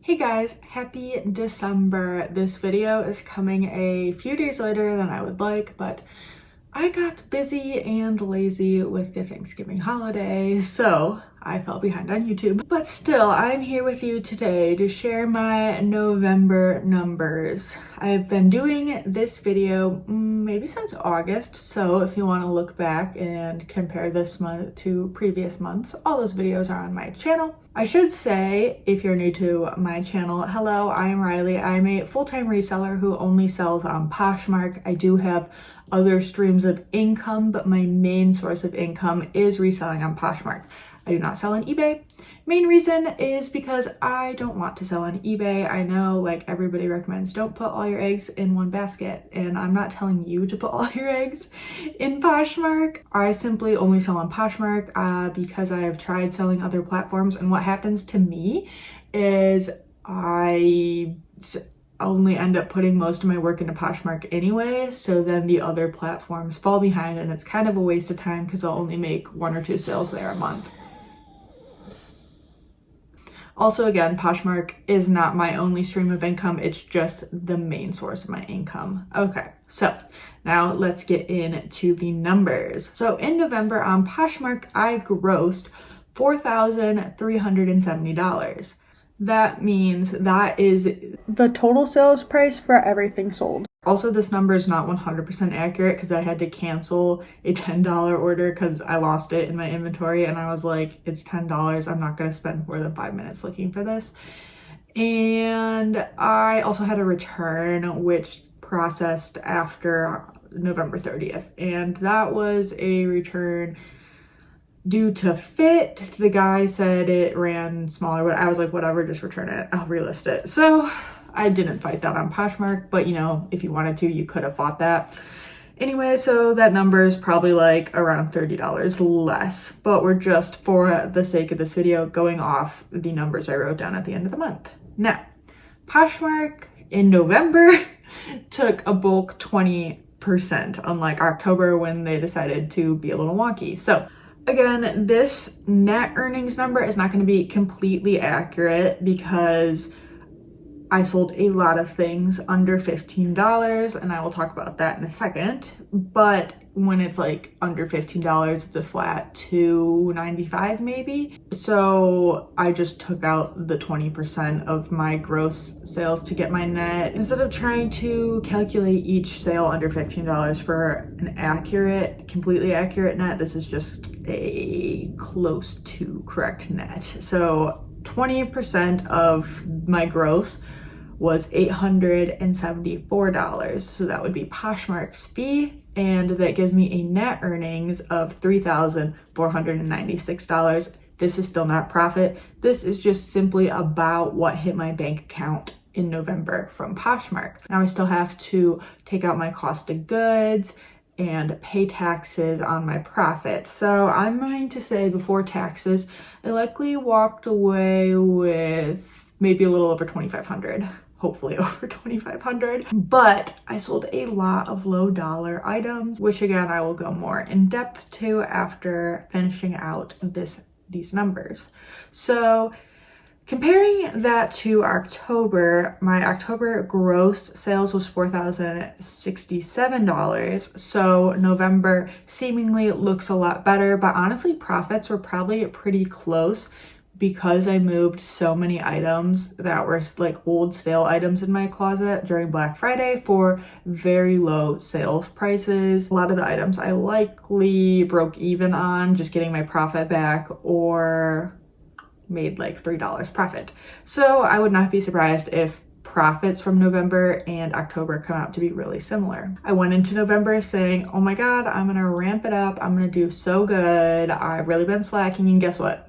Hey guys, happy December. This video is coming a few days later than I would like, but I got busy and lazy with the Thanksgiving holiday, so I fell behind on YouTube. But still, I'm here with you today to share my November numbers. I've been doing this video maybe since August, so if you want to look back and compare this month to previous months, all those videos are on my channel. I should say, if you're new to my channel, hello, I am Riley. I'm a full-time reseller who only sells on Poshmark. I do have other streams of income, but my main source of income is reselling on Poshmark. I do not sell on eBay. Main reason is because I don't want to sell on eBay. I know like everybody recommends don't put all your eggs in one basket, and I'm not telling you to put all your eggs in Poshmark. I simply only sell on Poshmark because I have tried selling other platforms, and what happens to me is I only end up putting most of my work into Poshmark anyway, so then the other platforms fall behind and it's kind of a waste of time because I'll only make 1 or 2 sales there a month. Also, again, Poshmark is not my only stream of income, it's just the main source of my income. Okay, so now let's get into the numbers. So in November on Poshmark, I grossed $4,370. That means that is the total sales price for everything sold. Also, this number is not 100% accurate because I had to cancel a $10 order because I lost it in my inventory, and I was like, it's $10. I'm not going to spend more than 5 minutes looking for this. And I also had a return which processed after November 30th, and that was a return due to fit. The guy said it ran smaller, but I was like, whatever, just return it, I'll relist it. So I didn't fight that on Poshmark, but you know, if you wanted to, you could have fought that. Anyway, so that number is probably like around $30 less, but we're just, for the sake of this video, going off the numbers I wrote down at the end of the month. Now, Poshmark in November took a bulk 20%, unlike October when they decided to be a little wonky. So again, this net earnings number is not going to be completely accurate because I sold a lot of things under $15, and I will talk about that in a second. But when it's like under $15, it's a flat $2.95 maybe. So I just took out the 20% of my gross sales to get my net. Instead of trying to calculate each sale under $15 for an accurate, completely accurate net, this is just a close to correct net. So 20% of my gross was $874. So that would be Poshmark's fee, and that gives me a net earnings of $3,496. This is still not profit. This is just simply about what hit my bank account in November from Poshmark. Now I still have to take out my cost of goods and pay taxes on my profit. So I'm going to say before taxes, I likely walked away with maybe a little over $2,500. Hopefully over $2,500, but I sold a lot of low dollar items, which again, I will go more in depth to after finishing out these numbers. So comparing that to October, my October gross sales was $4,067. So November seemingly looks a lot better, but honestly, profits were probably pretty close because I moved so many items that were like old sale items in my closet during Black Friday for very low sales prices. A lot of the items I likely broke even on, just getting my profit back, or made like $3 profit. So I would not be surprised if profits from November and October come out to be really similar. I went into November saying, oh my God, I'm gonna ramp it up. I'm gonna do so good. I've really been slacking, and guess what?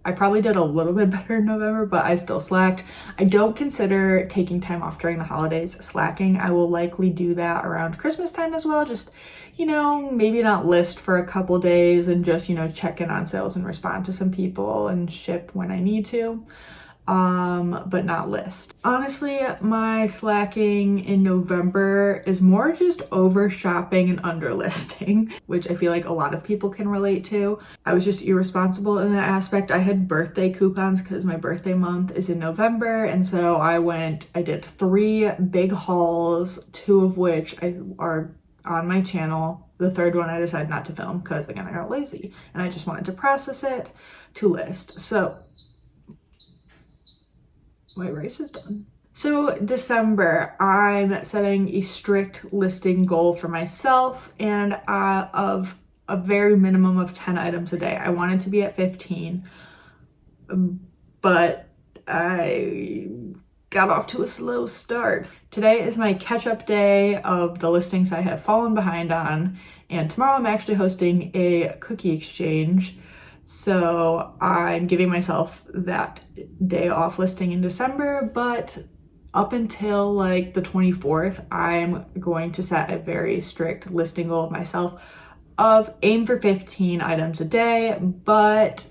I probably did a little bit better in November, but I still slacked. I don't consider taking time off during the holidays slacking. I will likely do that around Christmas time as well. Just, you know, maybe not list for a couple days and just, you know, check in on sales and respond to some people and ship when I need to. but not list. Honestly, my slacking in November is more just over shopping and under listing, which I feel like a lot of people can relate to. I was just irresponsible in that aspect. I had birthday coupons because my birthday month is in November, and so I did 3 big hauls, 2 of which are on my channel. The third one I decided not to film because again, I got lazy and I just wanted to process it to list. So my race is done. So December, I'm setting a strict listing goal for myself and of a very minimum of 10 items a day. I wanted to be at 15, but I got off to a slow start. Today is my catch-up day of the listings I have fallen behind on, and tomorrow I'm actually hosting a cookie exchange. So I'm giving myself that day off listing in December, but up until like the 24th, I'm going to set a very strict listing goal of myself of aim for 15 items a day, but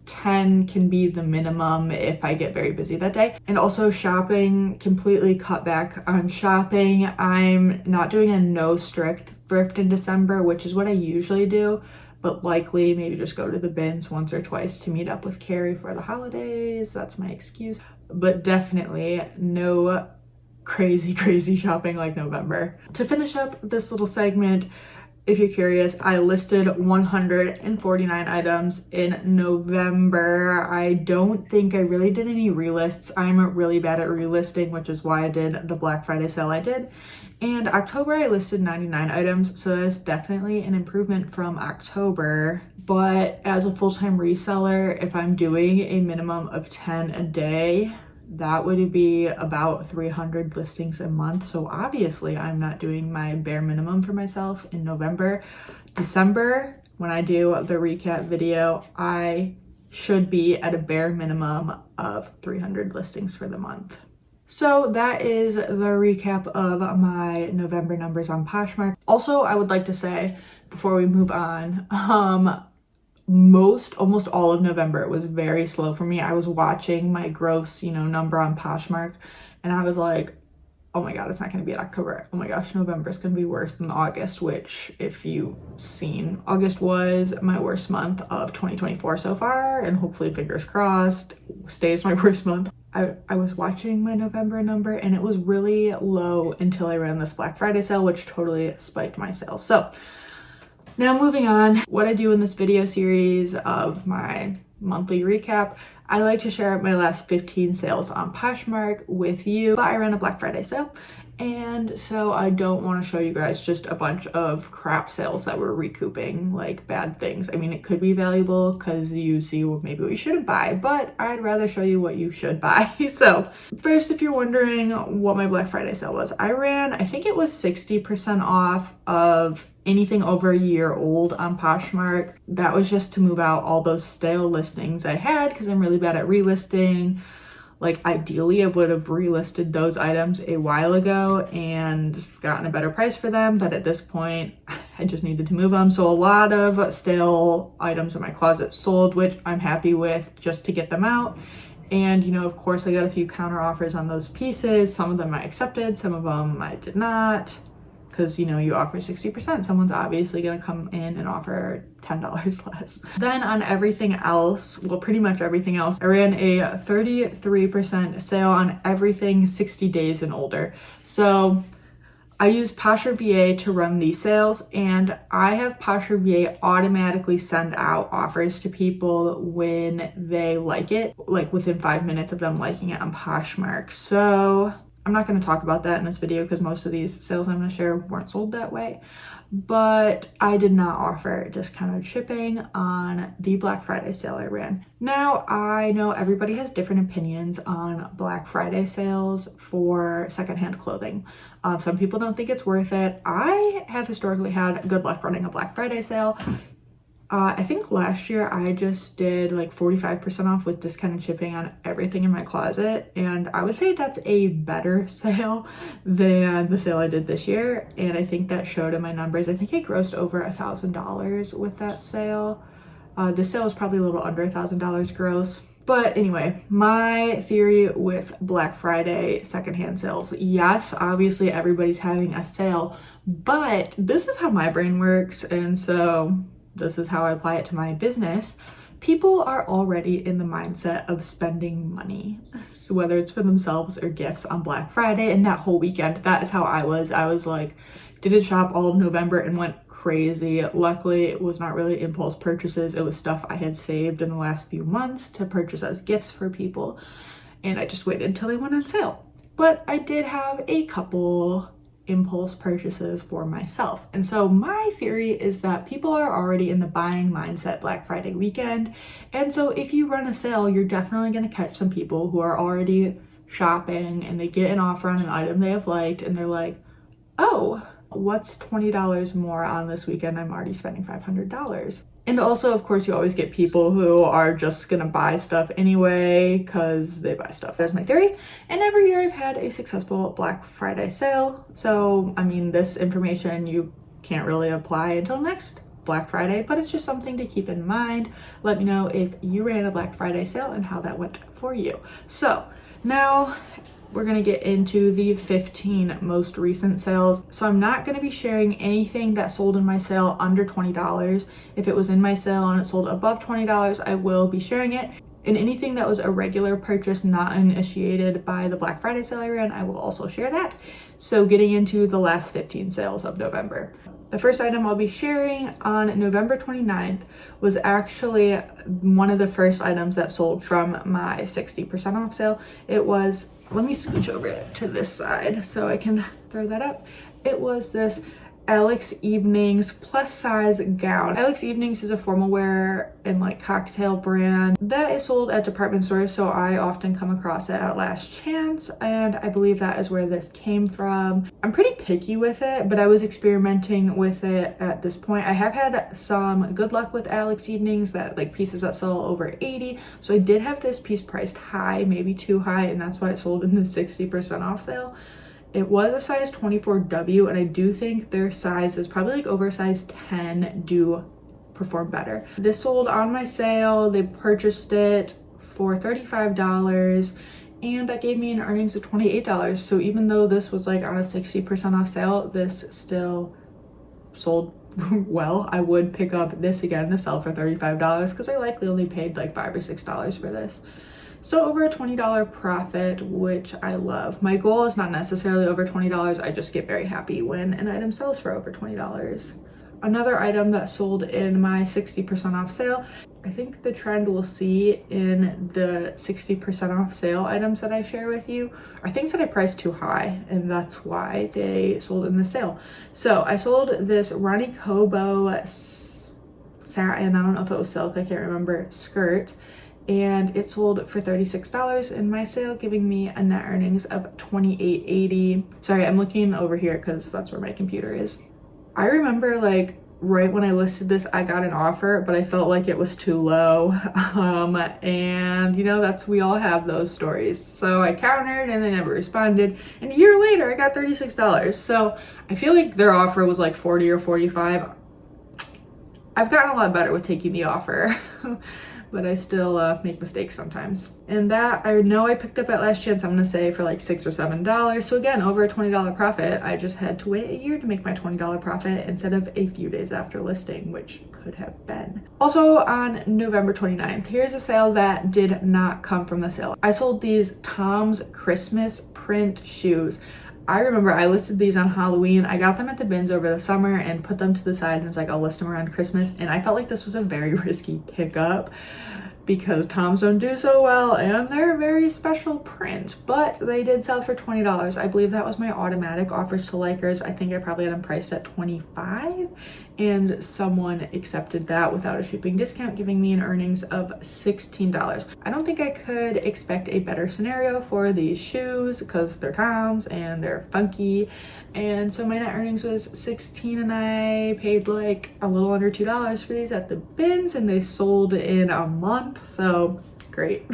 10 can be the minimum if I get very busy that day. And also shopping, completely cut back on shopping. I'm not doing a no strict thrift in December, which is what I usually do, but likely maybe just go to the bins once or twice to meet up with Carrie for the holidays. That's my excuse. But definitely no crazy shopping like November. To finish up this little segment, if you're curious, I listed 149 items in November. I don't think I really did any relists. I'm really bad at relisting, which is why I did the Black Friday sale I did. And October, I listed 99 items, so that's definitely an improvement from October. But as a full-time reseller, if I'm doing a minimum of 10 a day, that would be about 300 listings a month. So obviously I'm not doing my bare minimum for myself in November. December, when I do the recap video, I should be at a bare minimum of 300 listings for the month. So that is the recap of my November numbers on Poshmark. Also, I would like to say before we move on, almost all of November was very slow for me. I was watching my gross, number on Poshmark, and I was like, oh my god, it's not going to be in October. Oh my gosh, November is going to be worse than August, which if you've seen, August was my worst month of 2024 so far, and hopefully, fingers crossed, stays my worst month. I was watching my November number and it was really low until I ran this Black Friday sale, which totally spiked my sales. So now moving on, what I do in this video series of my monthly recap, I like to share my last 15 sales on Poshmark with you, but I ran a Black Friday sale. And so I don't want to show you guys just a bunch of crap sales that we're recouping, like bad things. I mean, it could be valuable because you see maybe what you shouldn't buy, but I'd rather show you what you should buy. So first, if you're wondering what my Black Friday sale was, I think it was 60% off of anything over a year old on Poshmark. That was just to move out all those stale listings I had because I'm really bad at relisting. Like ideally I would have relisted those items a while ago and gotten a better price for them, but at this point I just needed to move them. So a lot of stale items in my closet sold, which I'm happy with just to get them out. And of course I got a few counter offers on those pieces. Some of them I accepted, some of them I did not. Because you offer 60%, someone's obviously gonna come in and offer $10 less. Then on everything else, well, pretty much everything else, I ran a 33% sale on everything 60 days and older. So I use Poshmark VA to run these sales, and I have Poshmark VA automatically send out offers to people when they like it, like within 5 minutes of them liking it on Poshmark. So I'm not going to talk about that in this video because most of these sales I'm going to share weren't sold that way, but I did not offer discounted shipping on the Black Friday sale I ran. Now, I know everybody has different opinions on Black Friday sales for secondhand clothing. Some people don't think it's worth it. I have historically had good luck running a Black Friday sale. I think last year I just did like 45% off with discounted shipping on everything in my closet, and I would say that's a better sale than the sale I did this year, and I think that showed in my numbers. I think I grossed over $1,000 with that sale. This sale was probably a little under $1,000 gross, But anyway, my theory with Black Friday secondhand sales. Yes, obviously everybody's having a sale, but this is how my brain works, and so this is how I apply it to my business. People are already in the mindset of spending money, so whether it's for themselves or gifts on Black Friday and that whole weekend. That is how I was. I was like, didn't shop all of November and went crazy. Luckily, it was not really impulse purchases. It was stuff I had saved in the last few months to purchase as gifts for people, and I just waited until they went on sale. But I did have a couple impulse purchases for myself. And so my theory is that people are already in the buying mindset Black Friday weekend. And so if you run a sale, you're definitely going to catch some people who are already shopping and they get an offer on an item they have liked and they're like, oh, what's $20 more on this weekend? I'm already spending $500. And also, of course, you always get people who are just gonna buy stuff anyway because they buy stuff. That's my theory. And every year I've had a successful Black Friday sale. So, I mean, this information you can't really apply until next Black Friday, but it's just something to keep in mind. Let me know if you ran a Black Friday sale and how that went for you. So now we're gonna get into the 15 most recent sales. So I'm not gonna be sharing anything that sold in my sale under $20. If it was in my sale and it sold above $20, I will be sharing it. And anything that was a regular purchase not initiated by the Black Friday sale I ran, I will also share that. So getting into the last 15 sales of November. The first item I'll be sharing on November 29th was actually one of the first items that sold from my 60% off sale. It was, let me scooch over to this side so I can throw that up. It was this Alex Evenings plus size gown. Alex Evenings is a formal wear and like cocktail brand that is sold at department stores, so I often come across it at Last Chance, and I believe that is where this came from. I'm pretty picky with it, but I was experimenting with it at this point. I have had some good luck with Alex Evenings, that like pieces that sell over 80, so I did have this piece priced high, maybe too high, and that's why it sold in the 60% off sale. It was a size 24W, and I do think their size is probably like oversized 10 do perform better. This sold on my sale. They purchased it for $35, and that gave me an earnings of $28. So even though this was like on a 60% off sale, this still sold well. I would pick up this again to sell for $35 because I likely only paid like $5 or $6 for this. So over a $20 profit, which I love. My goal is not necessarily over $20. I just get very happy when an item sells for over $20. Another item that sold in my 60% off sale, I think the trend we'll see in the 60% off sale items that I share with you are things that I priced too high, and that's why they sold in the sale. So I sold this Ronnie Kobo satin, I don't know if it was silk, I can't remember, skirt, and it sold for $36 in my sale, giving me a net earnings of $28.80. Sorry, I'm looking over here because that's where my computer is. I remember like right when I listed this, I got an offer, but I felt like it was too low. And you know, we all have those stories. So I countered and they never responded. And a year later, I got $36. So I feel like their offer was like 40 or 45. I've gotten a lot better with taking the offer. But I still make mistakes sometimes. And that I know I picked up at Last Chance, I'm gonna say for like $6 or $7. So again, over a $20 profit. I just had to wait a year to make my $20 profit instead of a few days after listing, which could have been. Also on November 29th, here's a sale that did not come from the sale. I sold these Tom's Christmas print shoes. I remember I listed these on Halloween. I got them at the bins over the summer and put them to the side and was like, I'll list them around Christmas. And I felt like this was a very risky pickup because Toms don't do so well and they're a very special print, but they did sell for $20. I believe that was my automatic offers to likers. I think I probably had them priced at $25 and someone accepted that without a shipping discount, giving me an earnings of $16. I don't think I could expect a better scenario for these shoes because they're Toms and they're funky. And so my net earnings was $16 and I paid like a little under $2 for these at the bins and they sold in a month. So great.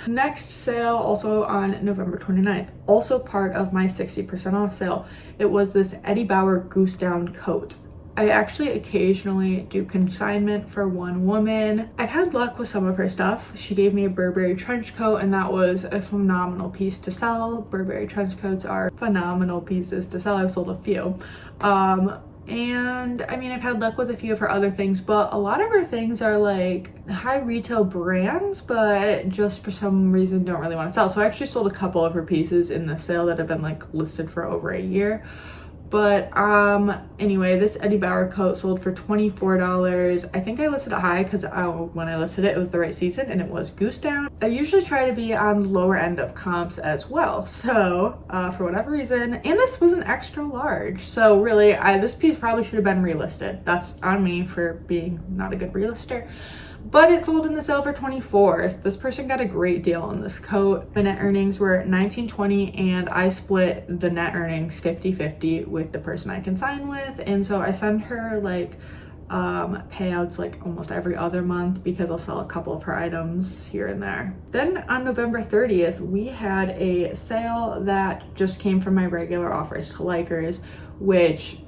Next sale, also on November 29th, also part of my 60% off sale. It was this Eddie Bauer goose down coat. I actually occasionally do consignment for one woman. I've had luck with some of her stuff. She gave me a Burberry trench coat, and that was a phenomenal piece to sell. Burberry trench coats are phenomenal pieces to sell. I've sold a few. And I mean, I've had luck with a few of her other things, but a lot of her things are like high retail brands, but just for some reason don't really want to sell. So I actually sold a couple of her pieces in the sale that have been like listed for over a year. But anyway, this Eddie Bauer coat sold for $24. I think I listed it high because when I listed it, it was the right season and it was goose down. I usually try to be on the lower end of comps as well. So for whatever reason, and this was an extra large. So really, this piece probably should have been relisted. That's on me for being not a good relister. But it sold in the sale for $24. This person got a great deal on this coat. The net earnings were $19.20, and I split the net earnings 50-50 with the person I consign with. And so I send her like payouts like almost every other month because I'll sell a couple of her items here and there. Then on November 30th, we had a sale that just came from my regular offers to likers, which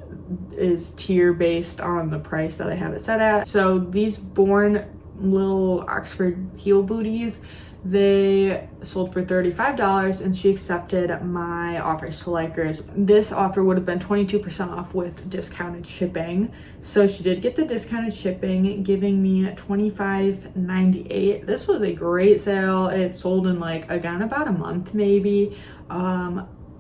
is tier based on the price that I have it set at. So these Born little Oxford heel booties, they sold for $35, and she accepted my offers to likers. This offer would have been 22% off with discounted shipping, so she did get the discounted shipping, giving me $25.98. This was a great sale. It sold in like, again, about a month maybe.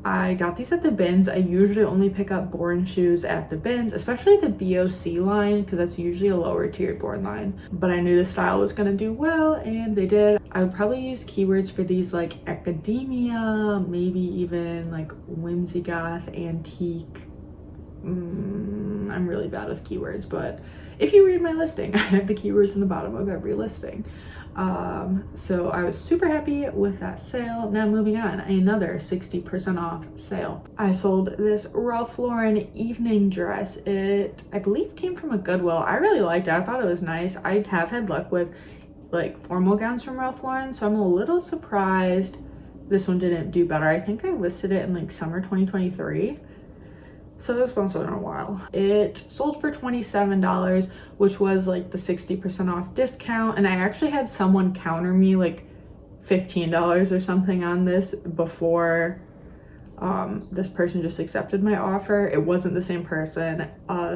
I got these at the bins. I usually only pick up Born shoes at the bins, especially the BOC line, because that's usually a lower tiered Born line. But I knew the style was gonna do well, and they did. I would probably use keywords for these like academia, maybe even like whimsy goth, antique. I'm really bad with keywords, but if you read my listing, I have the keywords in the bottom of every listing. So I was super happy with that sale. Now moving on, another 60% off sale. I sold this Ralph Lauren evening dress. It, I believe, came from a Goodwill. I really liked it. I thought it was nice. I have had luck with like formal gowns from Ralph Lauren, so I'm a little surprised this one didn't do better. I think I listed it in like summer 2023. So this one's been a while. It sold for $27, which was like the 60% off discount. And I actually had someone counter me like $15 or something on this before this person just accepted my offer. It wasn't the same person.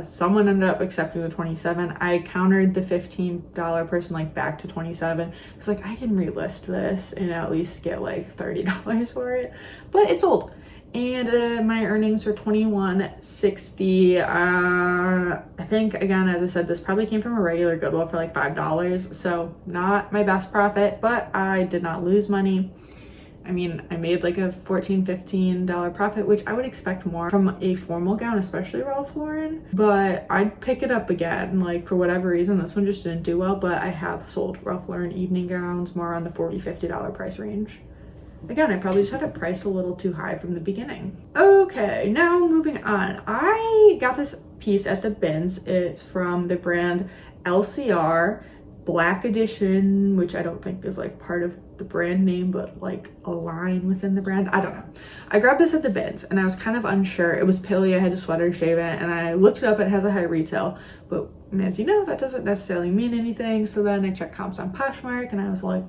Someone ended up accepting the $27. I countered the $15 person like back to $27. It's like, I can relist this and at least get like $30 for it, but it sold. And my earnings were $21.60. I think, again, as I said, this probably came from a regular Goodwill for like $5. So not my best profit, but I did not lose money. I mean, I made like a $14, $15 profit, which I would expect more from a formal gown, especially Ralph Lauren. But I'd pick it up again, like for whatever reason. This one just didn't do well, but I have sold Ralph Lauren evening gowns more on the $40, $50 price range. Again, I probably just had it priced a little too high from the beginning. Okay, now moving on. I got this piece at the bins. It's from the brand LCR Black Edition, which I don't think is like part of the brand name, but like a line within the brand. I don't know. I grabbed this at the bins and I was kind of unsure. It was pilly. I had to sweater shave it, and I looked it up. It has a high retail, but as you know, that doesn't necessarily mean anything. So then I checked comps on Poshmark and I was like,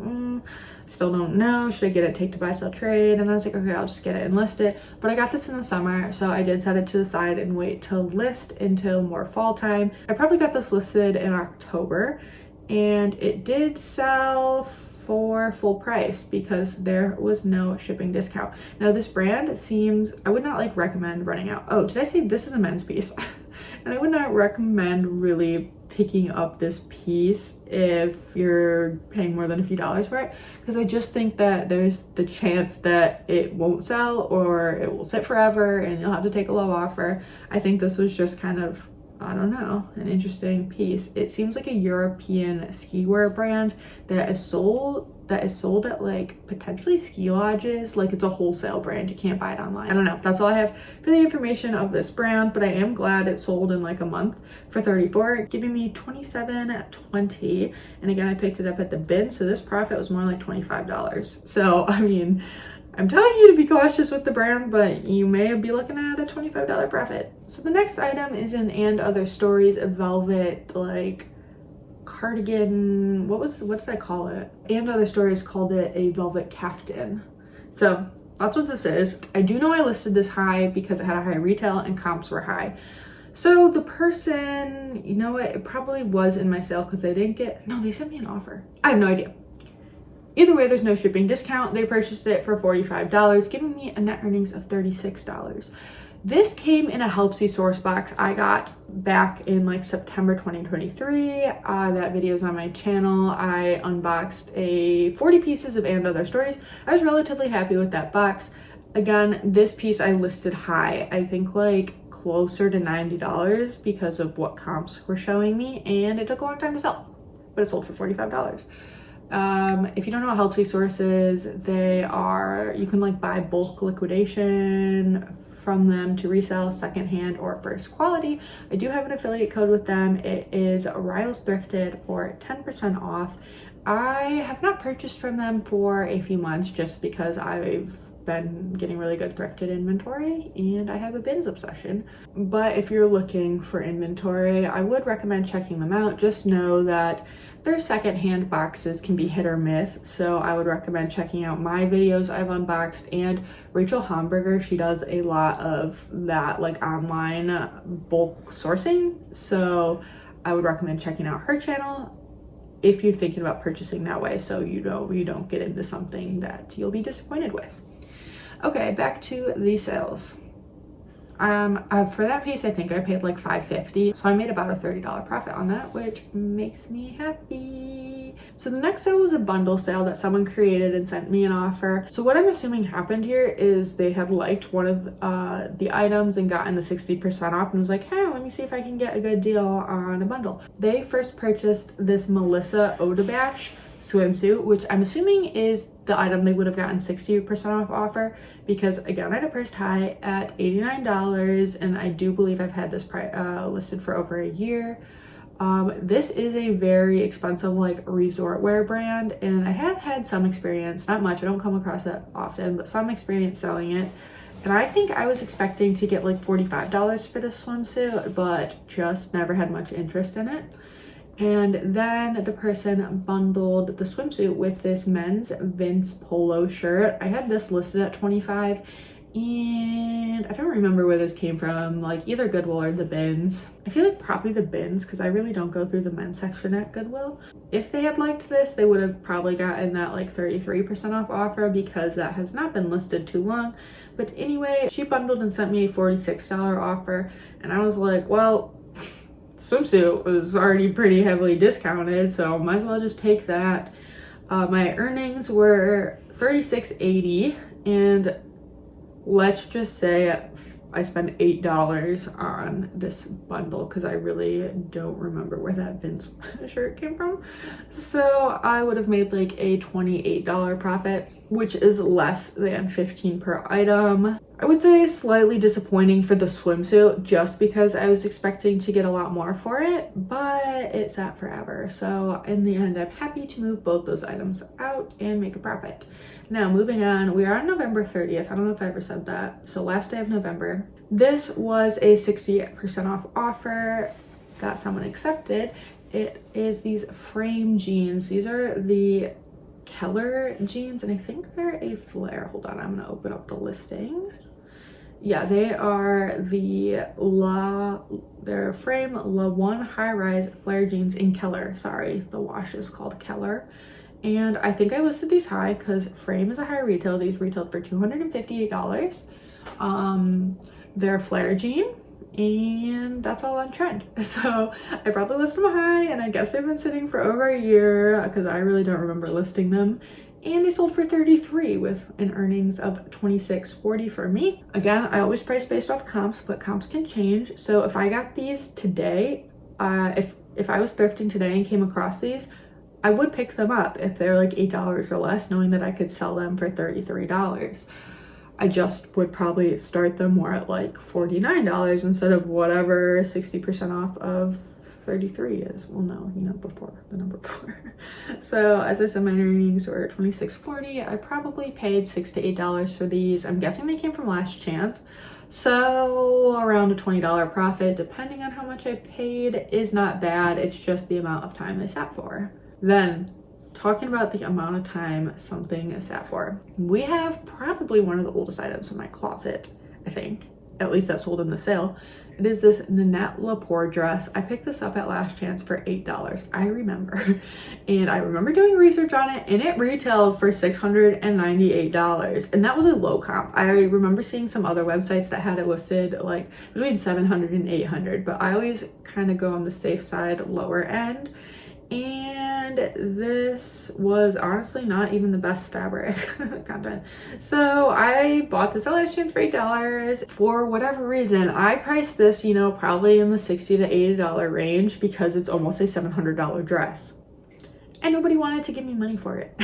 still don't know. Should I get it take to buy, sell, trade? And then I was like, okay, I'll just get it and list it. But I got this in the summer, so I did set it to the side and wait to list until more fall time. I probably got this listed in October, and it did sell for full price because there was no shipping discount. Now this brand seems, I would not like recommend running out. Oh, did I say this is a men's piece? And I would not recommend really picking up this piece if you're paying more than a few dollars for it, because I just think that there's the chance that it won't sell or it will sit forever and you'll have to take a low offer. I think this was just kind of, I don't know, an interesting piece. It seems like a European ski wear brand that is sold at like potentially ski lodges. Like it's a wholesale brand. You can't buy it online. I don't know. That's all I have for the information of this brand, but I am glad it sold in like a month for $34, giving me $27.20. And again, I picked it up at the bin, so this profit was more like $25. So I mean, I'm telling you to be cautious with the brand, but you may be looking at a $25 profit. So the next item is an And Other Stories velvet, like, cardigan. What did I call it? And Other Stories called it a velvet caftan. So that's what this is. I do know I listed this high because it had a high retail and comps were high. So the person, you know what, it probably was in my sale because they sent me an offer. I have no idea. Either way, there's no shipping discount. They purchased it for $45, giving me a net earnings of $36. This came in a Helpsy source box I got back in like September 2023. That video is on my channel. I unboxed 40 pieces of And Other Stories. I was relatively happy with that box. Again, this piece I listed high, I think like closer to $90 because of what comps were showing me, and it took a long time to sell, but it sold for $45. If you don't know what Helpsy Source is, you can like buy bulk liquidation from them to resell secondhand or first quality. I do have an affiliate code with them. It is Riles Thrifted for 10% off. I have not purchased from them for a few months just because I've been getting really good thrifted inventory and I have a bins obsession. But if you're looking for inventory, I would recommend checking them out. Just know that their secondhand boxes can be hit or miss, so I would recommend checking out my videos I've unboxed and Rachel Hamburger. She does a lot of that, like online bulk sourcing, so I would recommend checking out her channel if you're thinking about purchasing that way, so you don't get into something that you'll be disappointed with. Okay, back to the sales. For that piece, I think I paid like $5.50, so I made about a $30 profit on that, which makes me happy. So the next sale was a bundle sale that someone created and sent me an offer. So what I'm assuming happened here is they had liked one of the items and gotten the 60% off and was like, hey, let me see if I can get a good deal on a bundle. They first purchased this Melissa Odebatch swimsuit, which I'm assuming is the item they would have gotten 60% off offer, because again, I had a priced high at $89 and I do believe I've had this listed for over a year. This is a very expensive like resort wear brand, and I have had some experience, not much, I don't come across it often, but some experience selling it. And I think I was expecting to get like $45 for this swimsuit, but just never had much interest in it. And then the person bundled the swimsuit with this men's Vince polo shirt. I had this listed at $25, and I don't remember where this came from, like either Goodwill or the bins. I feel like probably the bins because I really don't go through the men's section at Goodwill. If they had liked this, they would have probably gotten that like 33% off offer because that has not been listed too long. But anyway, she bundled and sent me a $46 offer, and I was like, well, swimsuit was already pretty heavily discounted, so might as well just take that. My earnings were $36.80, and let's just say I spent $8 on this bundle because I really don't remember where that Vince shirt came from. So I would have made like a $28 profit, which is less than $15 per item. I would say slightly disappointing for the swimsuit just because I was expecting to get a lot more for it, but it sat forever. So in the end, I'm happy to move both those items out and make a profit. Now moving on, we are on November 30th. I don't know if I ever said that. So last day of November. This was a 60% off offer that someone accepted. It is these frame jeans. These are the Keller jeans, and I think they're a flare. Hold on, I'm gonna open up the listing. Yeah, they are they're frame La One high-rise flare jeans in Keller. Sorry, the wash is called Keller. And I think I listed these high because frame is a high retail. These retailed for $258. They're a flare jean, and that's all on trend. So I probably listed them high, and I guess they've been sitting for over a year because I really don't remember listing them. And they sold for $33 with an earnings of $26.40 for me. Again, I always price based off comps, but comps can change. So if I got these today, if I was thrifting today and came across these, I would pick them up if they're like $8 or less, knowing that I could sell them for $33. I just would probably start them more at like $49 instead of whatever 60% off of 33 is. Well, no, you know, before the number 4. So as I said, my earnings were $26.40. I probably paid $6 to $8 for these. I'm guessing they came from Last Chance. So around a $20 profit, depending on how much I paid, is not bad. It's just the amount of time they sat for. Then, talking about the amount of time something sat for, we have probably one of the oldest items in my closet, I think. At least that sold in the sale. It is this Nanette Lepore dress. I picked this up at Last Chance for $8. I remember. And I remember doing research on it, and it retailed for $698. And that was a low comp. I remember seeing some other websites that had it listed like between $700 and $800, but I always kind of go on the safe side, lower end. And this was honestly not even the best fabric content. So I bought this at Last Chance for $8. For whatever reason, I priced this, you know, probably in the $60 to $80 range because it's almost a $700 dress. And nobody wanted to give me money for it.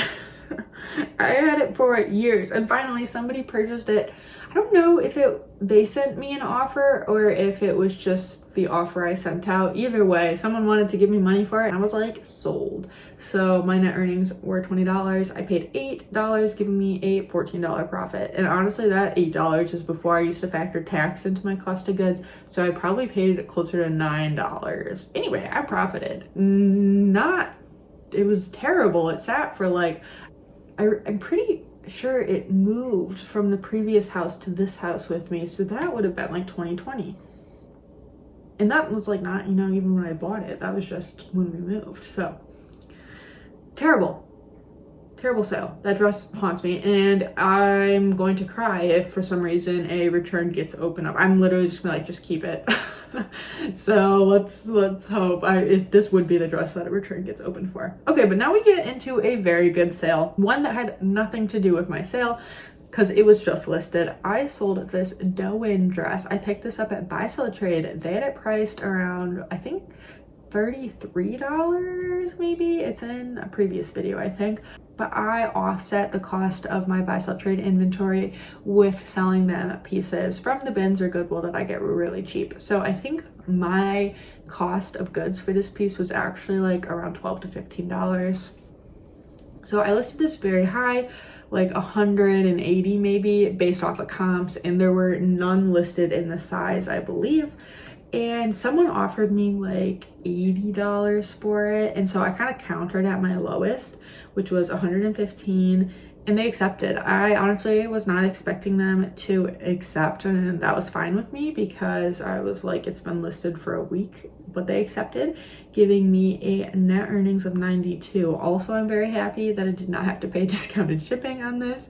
I had it for years, and finally somebody purchased it. I don't know if they sent me an offer or if it was just the offer I sent out. Either way, someone wanted to give me money for it, and I was like, sold. So my net earnings were $20. I paid $8, giving me a $14 profit. And honestly, that $8 is before I used to factor tax into my cost of goods. So I probably paid closer to $9. Anyway, I profited. It was terrible. It sat for like, I'm pretty sure it moved from the previous house to this house with me, so that would have been like 2020, and that was like not, you know, even when I bought it, that was just when we moved. So terrible sale. That dress haunts me, and I'm going to cry if for some reason a return gets opened up. I'm literally just gonna like, just keep it. So let's hope if this would be the dress that a return gets opened for. Okay, but now we get into a very good sale, one that had nothing to do with my sale because it was just listed. I sold this Doe-in dress. I picked this up at Buy Sell Trade. They had it priced around, I think, $33 maybe. It's in a previous video, I think. But I offset the cost of my Buy Sell Trade inventory with selling them pieces from the bins or Goodwill that I get really cheap. So I think my cost of goods for this piece was actually like around $12 to $15. So I listed this very high, like 180 maybe, based off of comps, and there were none listed in the size, I believe. And someone offered me like $80 for it, and so I kind of countered at my lowest, which was $115, and they accepted. I honestly was not expecting them to accept, and that was fine with me because I was like, it's been listed for a week, but they accepted, giving me a net earnings of $92. Also, I'm very happy that I did not have to pay discounted shipping on this.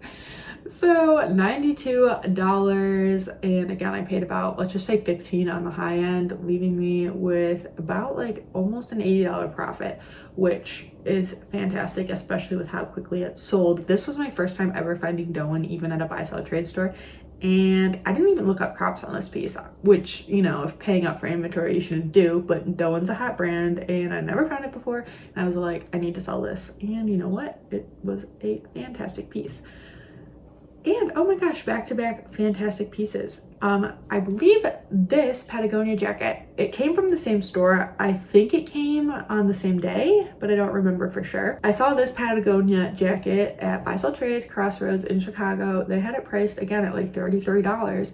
So $92, and again, I paid about, let's just say $15 on the high end, leaving me with about like almost an $80 profit, which is fantastic, especially with how quickly it sold. This was my first time ever finding Doe-in even at a Buy Sell Trade store, and I didn't even look up comps on this piece, which, you know, if paying up for inventory you shouldn't do, but Doe-in's a hot brand and I never found it before, and I was like, I need to sell this. And you know what, it was a fantastic piece. And oh my gosh, back-to-back fantastic pieces. I believe this Patagonia jacket, it came from the same store. I think it came on the same day, but I don't remember for sure. I saw this Patagonia jacket at Buy Sell Trade Crossroads in Chicago. They had it priced again at like $33.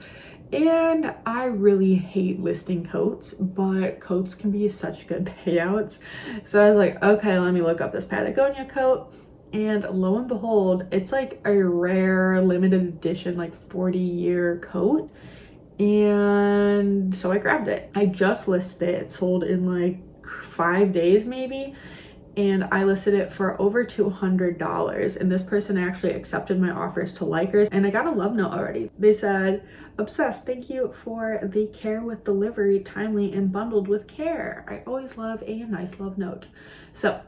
And I really hate listing coats, but coats can be such good payouts. So I was like, okay, let me look up this Patagonia coat. And lo and behold, it's like a rare limited edition, like 40-year coat. And so I grabbed it. I just listed it. It sold in like 5 days maybe. And I listed it for over $200. And this person actually accepted my offers to likers. And I got a love note already. They said, obsessed, thank you for the care with delivery, timely and bundled with care. I always love a nice love note. So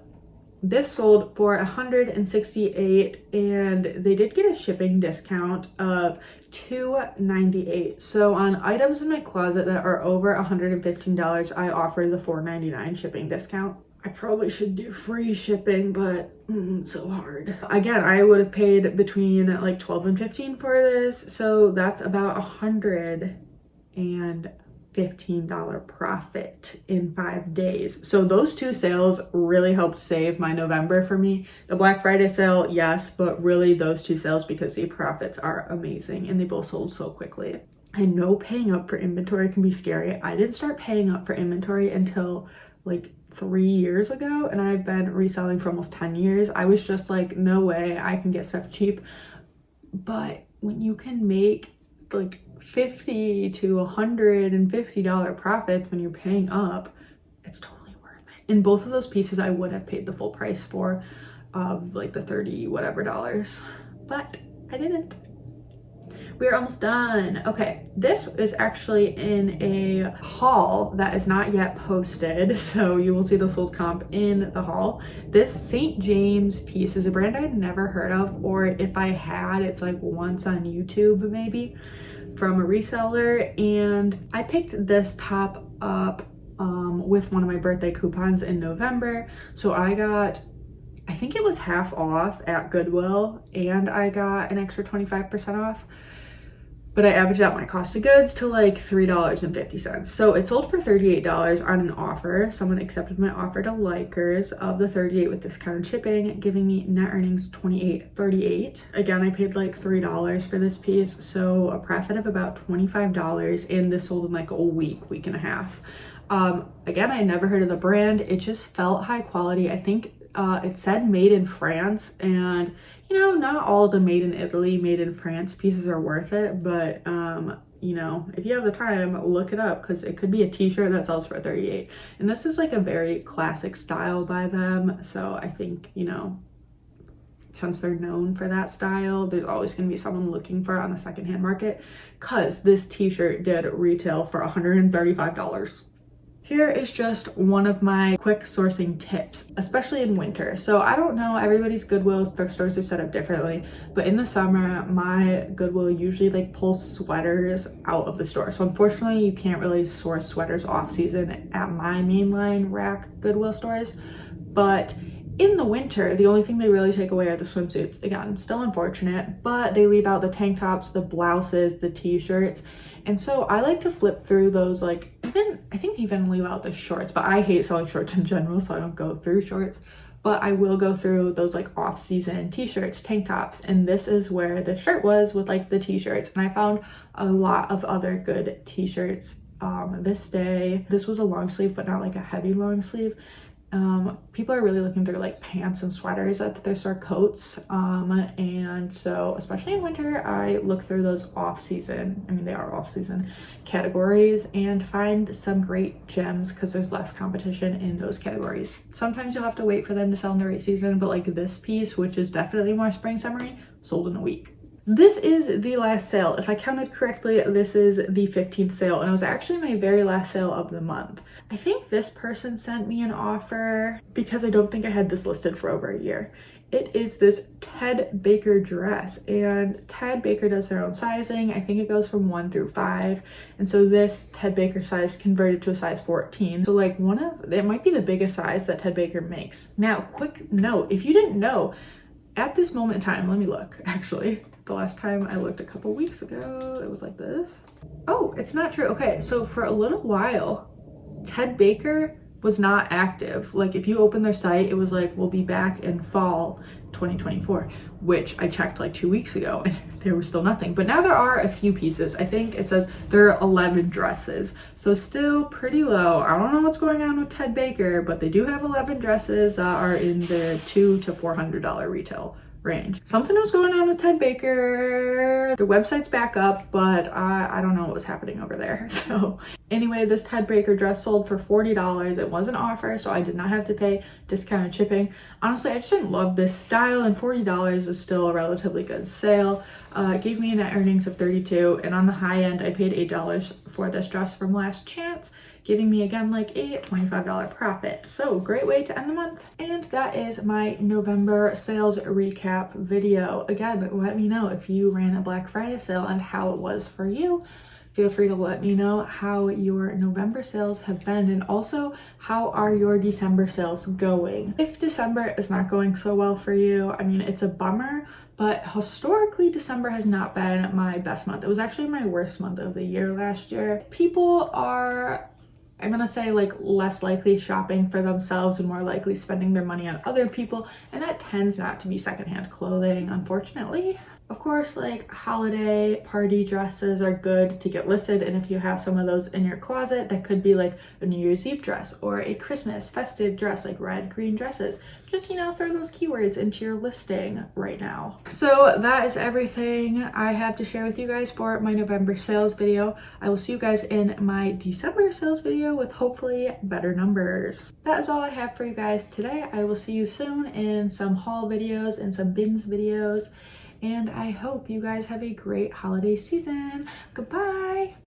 this sold for $168, and they did get a shipping discount of $298. So on items in my closet that are over $115, I offer the $4.99 shipping discount. I probably should do free shipping, but it's so hard. Again, I would have paid between like $12 and $15 for this, so that's about $140 $15 profit in 5 days. So those two sales really helped save my November for me. The Black Friday sale, yes, but really those two sales, because the profits are amazing and they both sold so quickly. I know paying up for inventory can be scary. I didn't start paying up for inventory until like 3 years ago, and I've been reselling for almost 10 years. I was just like, no way, I can get stuff cheap. But when you can make like $50 to $150 profits when you're paying up, it's totally worth it. In both of those pieces, I would have paid the full price for like the 30 whatever dollars, but I didn't. We're almost done. Okay, this is actually in a haul that is not yet posted, so you will see the sold comp in the haul. This St. James piece is a brand I'd never heard of, or if I had, it's like once on YouTube maybe, from a reseller. And I picked this top up with one of my birthday coupons in November. So I got, I think it was half off at Goodwill, and I got an extra 25% off. But I averaged out my cost of goods to like $3.50. So it sold for $38 on an offer. Someone accepted my offer to Likers of the $38 with discounted shipping, giving me net earnings $28.38. Again, I paid like $3 for this piece, so a profit of about $25, and this sold in like a week and a half. Again, I never heard of the brand. It just felt high quality. I think it said made in France, and you know, not all the made in Italy, made in France pieces are worth it, but you know, if you have the time, look it up, because it could be a t-shirt that sells for $38. And this is like a very classic style by them, so I think, you know, since they're known for that style, there's always going to be someone looking for it on the secondhand market, because this t-shirt did retail for $135. Here is just one of my quick sourcing tips, especially in winter. So I don't know, everybody's Goodwills, thrift stores are set up differently, but in the summer, my Goodwill usually like pulls sweaters out of the store. So unfortunately, you can't really source sweaters off season at my mainline rack Goodwill stores. But in the winter, the only thing they really take away are the swimsuits. Again, still unfortunate, but they leave out the tank tops, the blouses, the t-shirts. And so I like to flip through those, like I think they even leave out the shorts, but I hate selling shorts in general, so I don't go through shorts. But I will go through those like off-season t-shirts, tank tops, and this is where the shirt was with like the t-shirts. And I found a lot of other good t-shirts this day. This was a long sleeve, but not like a heavy long sleeve. People are really looking through like pants and sweaters at their store, coats, and so especially in winter, I look through those off-season, I mean they are off-season categories, and find some great gems because there's less competition in those categories. Sometimes you'll have to wait for them to sell in the right season, but like this piece, which is definitely more spring summery, sold in a week. This is the last sale. If I counted correctly, this is the 15th sale, and it was actually my very last sale of the month. I think this person sent me an offer because I don't think I had this listed for over a year. It is this Ted Baker dress, and Ted Baker does their own sizing. I think it goes from 1 through 5, and so this Ted Baker size converted to a size 14. So like it might be the biggest size that Ted Baker makes. Now, quick note, if you didn't know, at this moment in time, let me look, actually. The last time I looked a couple weeks ago, it was like this. Oh, it's not true. Okay, so for a little while, Ted Baker was not active. Like if you open their site, it was like, we'll be back in fall 2024, which I checked like 2 weeks ago and there was still nothing. But now there are a few pieces. I think it says there are 11 dresses. So still pretty low. I don't know what's going on with Ted Baker, but they do have 11 dresses that are in the $200 to $400 retail range. Something was going on with Ted Baker. The website's back up, but I don't know what was happening over there. So anyway, this Ted Baker dress sold for $40. It was an offer, so I did not have to pay discounted shipping. Honestly, I just didn't love this style, and $40 is still a relatively good sale. It gave me a net earnings of $32, and on the high end, I paid $8 for this dress from Last Chance, giving me again like a $25 profit. So great way to end the month. And that is my November sales recap video. Again, let me know if you ran a Black Friday sale and how it was for you. feel free to let me know how your November sales have been, and also how are your December sales going. If December is not going so well for you, I mean, it's a bummer, but historically December has not been my best month. It was actually my worst month of the year last year. People are, I'm gonna say, like, less likely shopping for themselves and more likely spending their money on other people, and that tends not to be secondhand clothing, unfortunately. Of course, like, holiday party dresses are good to get listed, and if you have some of those in your closet, that could be like a New Year's Eve dress or a Christmas festive dress, like red, green dresses. Just, you know, throw those keywords into your listing right now. So that is everything I have to share with you guys for my November sales video. I will see you guys in my December sales video with hopefully better numbers. That is all I have for you guys today. I will see you soon in some haul videos and some bins videos. And I hope you guys have a great holiday season. Goodbye.